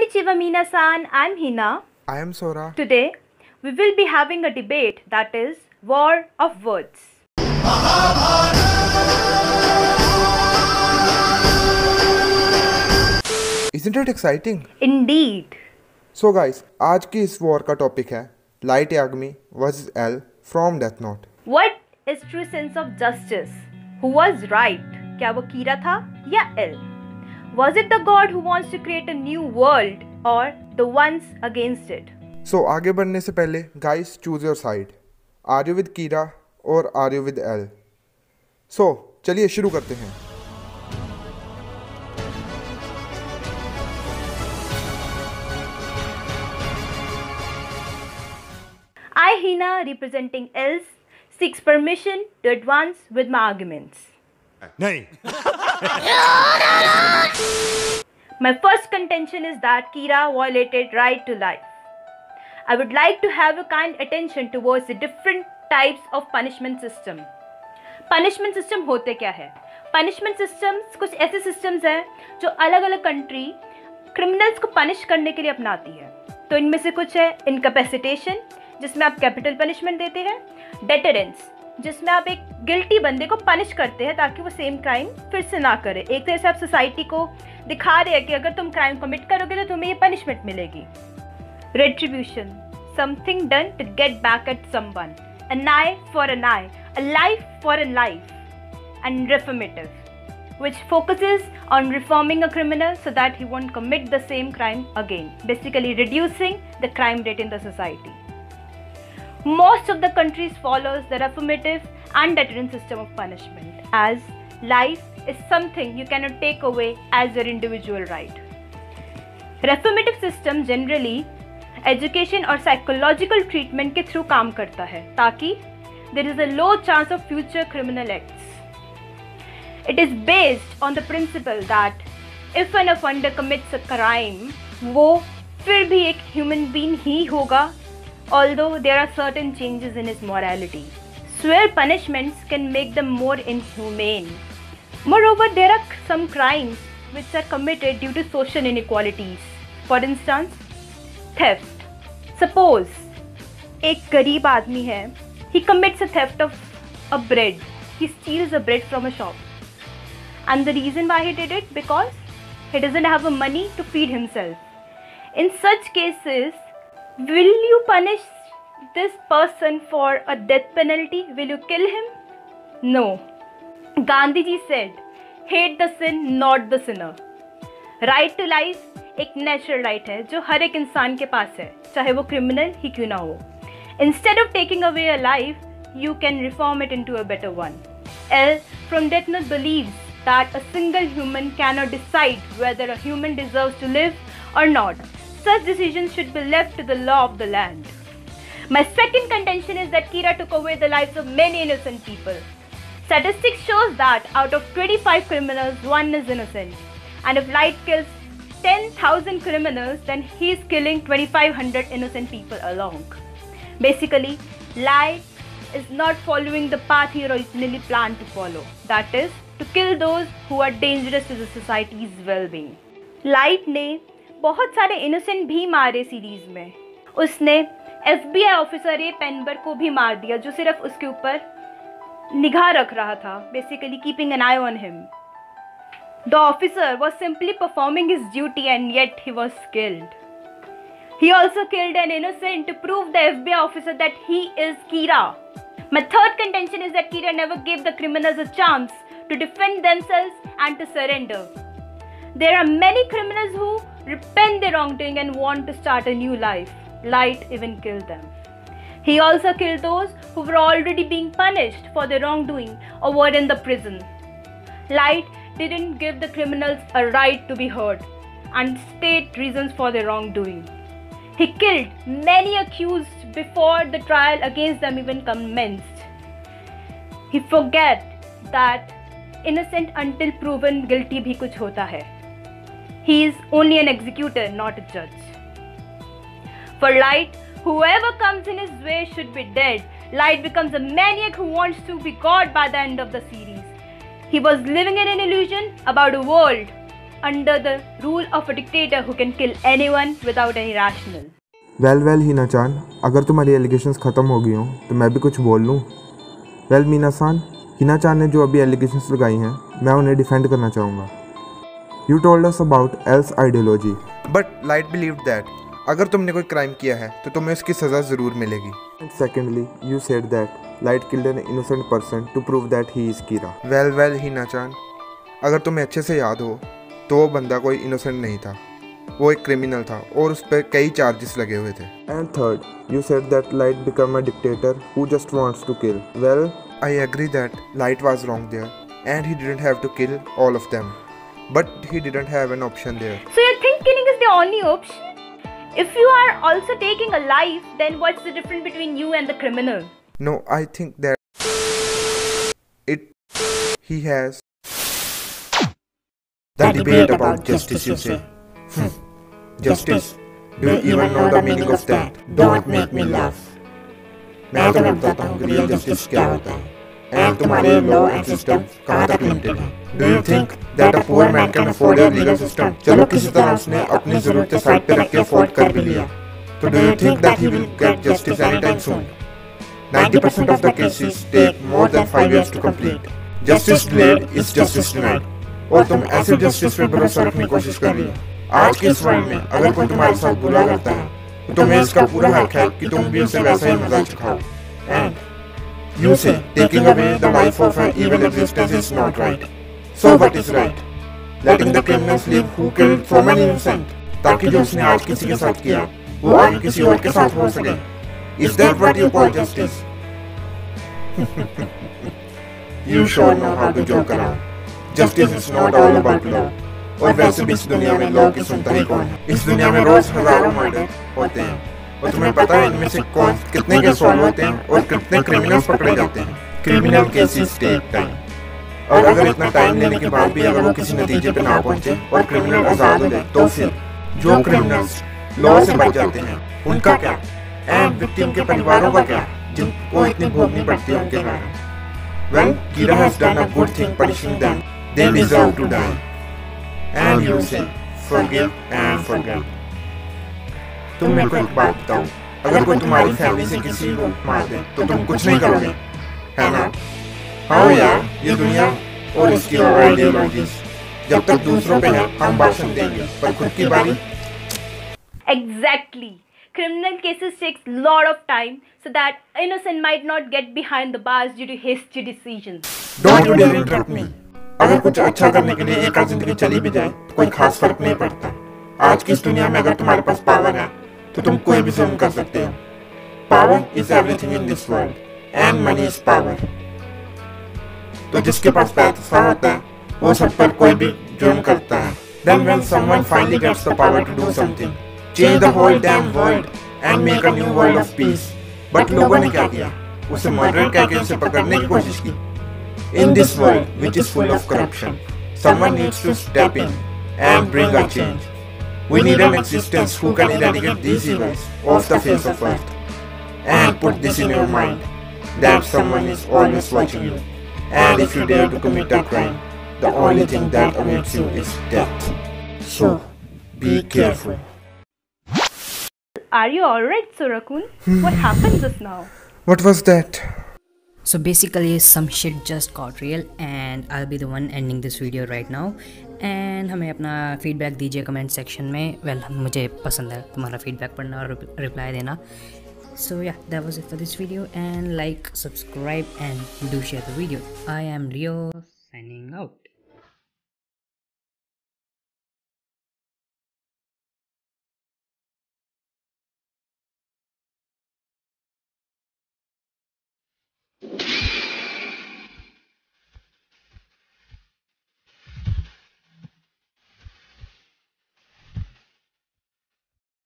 Konnichiwa Mina-san, I'm Hina. I am Sora. Today, we will be having a debate that is War of Words. Isn't it exciting? Indeed. So guys, आज की इस war का topic है Light Yagami versus L from Death Note. What is true sense of justice? Who was right? क्या वो कीरा था या L? Was it the God who wants to create a new world or the ones against it? So आगे बढ़ने से पहले guys choose your side. Are you with कीरा और are you with L? So चलिए शुरू करते हैं. I, Hina, representing Els, seeks permission to advance with my arguments. नहीं. My first contention is that Kira violated right to life. I would like to have a kind attention towards the different types of punishment system. Punishment system होते क्या है? Punishment systems कुछ ऐसे systems हैं जो अलग अलग country criminals को punish करने के लिए अपनाती है. तो इनमें से कुछ है incapacitation, जिसमें आप कैपिटल पनिशमेंट देते हैं, डेटरेंस, जिसमें आप एक गिल्टी बंदे को पनिश करते हैं ताकि वो सेम क्राइम फिर से ना करे. एक तरह से आप सोसाइटी को दिखा रहे हैं कि अगर तुम क्राइम कमिट करोगे तो तुम्हें ये पनिशमेंट मिलेगी. Retribution, something done to get back at someone, an eye for an eye, a life for a life. And reformative, which focuses on reforming a criminal so that he won't commit the same crime again, basically reducing the crime rate in the society. Most of the countries follows the reformative and deterrent system of punishment, as life is something you cannot take away as your individual right. Reformative system generally education और psychological treatment के through काम करता है ताकि there is a low chance of future criminal acts. It is based on the principle that if an offender commits a crime, वो फिर भी एक human being ही होगा, although there are certain changes in his morality. Severe punishments can make them more inhumane. Moreover, there are some crimes which are committed due to social inequalities. For instance, theft. Suppose एक गरीब आदमी है, he commits a theft of a bread. He steals a bread from a shop. And the reason why he did it? Because he doesn't have the money to feed himself. In such cases, will you punish this person for a death penalty? Will you kill him? No. Gandhi ji said, hate the sin, not the sinner. Right to life एक natural right है जो हर एक इंसान के पास है, चाहे वो criminal ही क्यों ना हो. Instead of taking away a life, you can reform it into a better one. L from Death Note believes that a single human cannot decide whether a human deserves to live or not. Such decisions should be left to the law of the land. My second contention is that Kira took away the lives of many innocent people. Statistics shows that out of 25 criminals, one is innocent. And if Light kills 10,000 criminals, then he is killing 2,500 innocent people along. Basically, Light is not following the path he originally planned to follow. That is, to kill those who are dangerous to the society's well-being. Light ने बहुत सारे innocent भी मारे series में. उसने FBI officer ए पेनबर को भी मार दिया जो सिर्फ उसके ऊपर निगाह रख रहा था, basically keeping an I on him. The officer was simply performing his duty and yet he was killed. He also killed an innocent to prove the FBI officer that he is Kira. My third contention is that Kira never gave the criminals a chance to defend themselves and to surrender. There are many criminals who repent their wrongdoing and want to start a new life. Light even killed them. He also killed those who were already being punished for their wrongdoing or were in the prison. Light didn't give the criminals a right to be heard and state reasons for their wrongdoing. He killed many accused before the trial against them even commenced. He forget that innocent until proven guilty भी कुछ होता है. He is only an executor, not a judge. For Light, whoever comes in his way should be dead. Light becomes a maniac who wants to be God by the end of the series. He was living in an illusion about a world under the rule of a dictator who can kill anyone without any rationale. Well Hina chan, अगर तुम्हारी allegations ख़त्म हो गई हों तो मैं भी कुछ बोल लूँ। वेल मीना-सान, हिना-चान ने जो अभी एलिगेशंस लगाई हैं मैं उन्हें डिफेंड करना चाहूँगा। You told us about else ideology, but light believed that अगर तुमने कोई क्राइम किया है तो तुम्हें उसकी सज़ा ज़रूर मिलेगी। And secondly you said that Light killed an innocent person to prove that he is Kira. Well Hina chan, अगर तुम्हें अच्छे से याद हो तो वो बंदा कोई इनोसेंट नहीं था, वो एक क्रिमिनल था और उस पर कई चार्जेस लगे हुए थे। And third you said that Light become a dictator who just wants to kill. Well I agree that Light was wrong there and he didn't have to kill all of them, but he didn't have an option there. So you think killing is the only option? If you are also taking a life, then what's the difference between you and the criminal? No, I think that he has the debate about justice, you say. Justice? Do you even know the meaning of that? Don't make me laugh. मैं तो बताता हूँ real justice क्या होता है and तुम्हारे law and system कहाँ तक लिमिटेड है। Do you think that a poor man can afford a legal system? चलो किसी तरह उसने अपनी ज़रूरतें साइड पे रख के अफोर्ड कर भी लिया, तो do you think that he will get justice anytime soon? 90% of the cases take more than 5 years to complete. Justice delayed is justice denied. और तुम ऐसे जस्टिस पे भरोसा रखने की कोशिश कर रही हो। आज के इस वर्ल्ड में अगर कोई तुम्हारे साथ बुरा करता है तो तुम्हें इसका पूरा हक है कि तुम भी उसे वैसा ही मजा चखाओ। एंड यू से taking away the life of an evil existence is not right. So what is right? Letting the criminals live who killed so many innocent, ताकि जो उसने आज किसी के साथ किया वो आगे किसी और के साथ हो सके। Is that what you call justice? You sure know how to joke around. Justice is not all about law. और वैसे भी इस दुनिया में लॉ की सुनता ही कौन है? इस दुनिया में रोज हजारों मर्डर होते हैं और तुम्हें पता है इनमें से कौन कितने केस सॉल्व होते हैं और कितने क्रिमिनल्स पकड़े जाते हैं। क्रिमिनल केसेस टेक टाइम, और अगर इतना टाइम लेने के बाद भी अगर वो किसी नतीजे पे ना पहुंचे और क्रिमिनल आजाद हो जाए तो फिर जो क्रिमिनल्स लॉ से बच जाते हैं उनका क्या, एंड विक्टिम के परिवारों का क्या जिनको इतनी भोगनी पड़ती है उनके कारण। Well, Kira has done a good thing punishing them. They deserve to die. And you say, forgive and forget. तुम मेरे को एक बात बताओ, अगर कोई तुम्हारी फैमिली से किसी को मार दे तो तुम कुछ नहीं करोगे, है ना? हाँ यार, ये दुनिया और इसकी आइडियोलॉजीज जब तक दूसरों पे है हम भाषण देंगे, पर खुद की बारी। Exactly. Criminal cases takes lot of time so that innocent might not get behind the bars due to hasty decisions. Don't you dare interrupt me. अगर कुछ अच्छा करने के लिए एक आध जिंदगी चली भी जाए तो कोई खास फर्क नहीं पड़ता। आज की इस दुनिया में अगर तुम्हारे पास पावर है तो तुम कोई भी जुल्म कर सकते हो। Power is everything in this world and money is power. तो जिसके पास पैसा होता है वो सब पर कोई भी जुर्म करता है। Then when someone finally gets the power to do something, change the whole damn world and make a new world of peace. But लोगों ने क्या किया? उसे मर्डर कह के उसे पकड़ने की कोशिश की। In this world, which is full of corruption, someone needs to step in and bring a change. We need an existence who can eradicate these evils off the face of earth. And put this in your mind, that someone is always watching you. And if you dare to commit a crime, the only thing that awaits you is death. So, be careful. Are you alright, Surakun? What happened just now? What was that? So basically some shit just got real and I'll be the one ending this video right now. And हमें अपना feedback दीजिए comment section में। Well मुझे पसंद है तुम्हारा feedback पढ़ना और रिप्लाई देना। So yeah, that was it for this video, and like, subscribe and do share the video. I am Rio signing out.